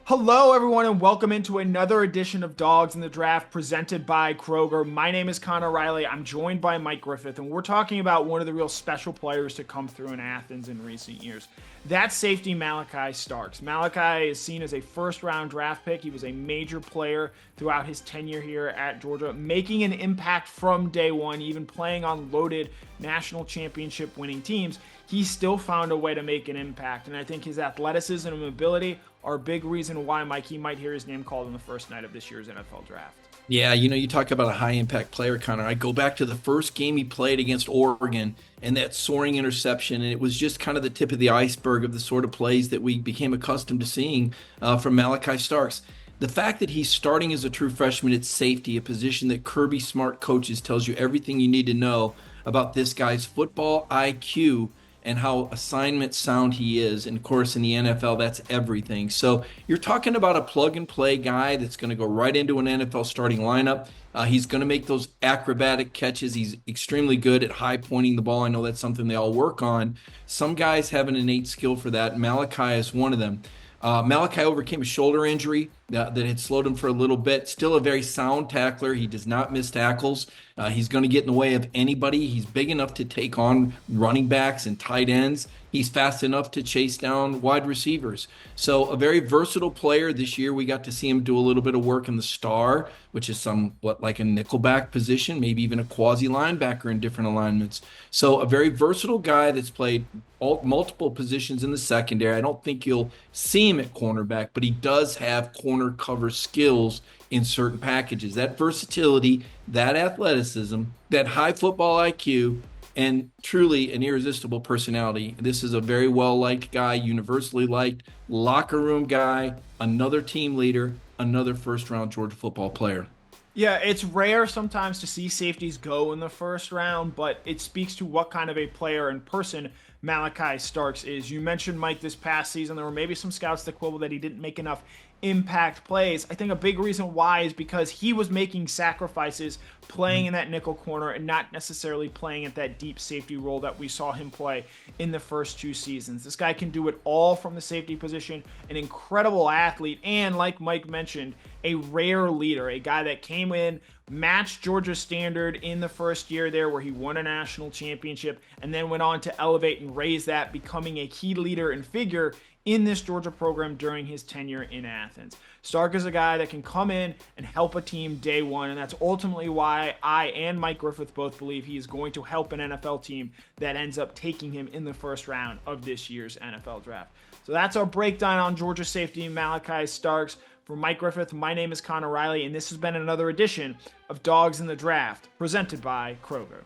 Hello, everyone, and welcome into another edition of Dogs in the Draft presented by Kroger. My name is Connor Riley. I'm joined by Mike Griffith, and we're talking about one of the real special players to come through in Athens in recent years. That's safety Malaki Starks. Malaki is seen as a first-round draft pick. He was a major player throughout his tenure here at Georgia, making an impact from day one, even playing on loaded national championship winning teams. He still found a way to make an impact, and I think his athleticism and ability are a big reason why, Mike, he might hear his name called on the first night of this year's NFL draft. Yeah, you talk about a high impact player, Connor. I go back to the first game he played against Oregon and that soaring interception, and it was just kind of the tip of the iceberg of the sort of plays that we became accustomed to seeing from Malaki Starks. The fact that he's starting as a true freshman at safety, a position that Kirby Smart coaches, tells you everything you need to know about this guy's football IQ and how assignment sound he is. And of course, in the NFL, that's everything. So you're talking about a plug and play guy that's going to go right into an NFL starting lineup. He's going to make those acrobatic catches. He's extremely good at high pointing the ball. I know that's something they all work on. Some guys have an innate skill for that. Malaki is one of them. Malaki overcame a shoulder injury that had slowed him for a little bit. Still a very sound tackler. He does not miss tackles. He's going to get in the way of anybody. He's big enough to take on running backs and tight ends. He's fast enough to chase down wide receivers. So a very versatile player. This year we got to see him do a little bit of work in the star, which is somewhat like a nickelback position, maybe even a quasi linebacker in different alignments. So a very versatile guy that's played multiple positions in the secondary. I don't think you'll see him at cornerback, but he does have corner cover skills in certain packages. That versatility, that athleticism, that high football IQ, and truly an irresistible personality. This is a very well-liked guy, universally liked, locker room guy, another team leader, another first-round Georgia football player. Yeah, it's rare sometimes to see safeties go in the first round, but it speaks to what kind of a player and person Malaki Starks is. You mentioned, Mike, this past season, there were maybe some scouts that quibbled that he didn't make enough impact plays. I think a big reason why is because he was making sacrifices playing in that nickel corner and not necessarily playing at that deep safety role that we saw him play in the first two seasons. This guy can do it all from the safety position, an incredible athlete, and like Mike mentioned, a rare leader, a guy that came in, matched Georgia's standard in the first year there where he won a national championship and then went on to elevate and raise that, becoming a key leader and figure in this Georgia program during his tenure in Athens. Stark is a guy that can come in and help a team day one, and that's ultimately why I and Mike Griffith both believe he is going to help an NFL team that ends up taking him in the first round of this year's NFL draft. So that's our breakdown on Georgia safety Malaki Starks. For Mike Griffith, my name is Connor Riley, and this has been another edition of Dogs in the Draft, presented by Kroger.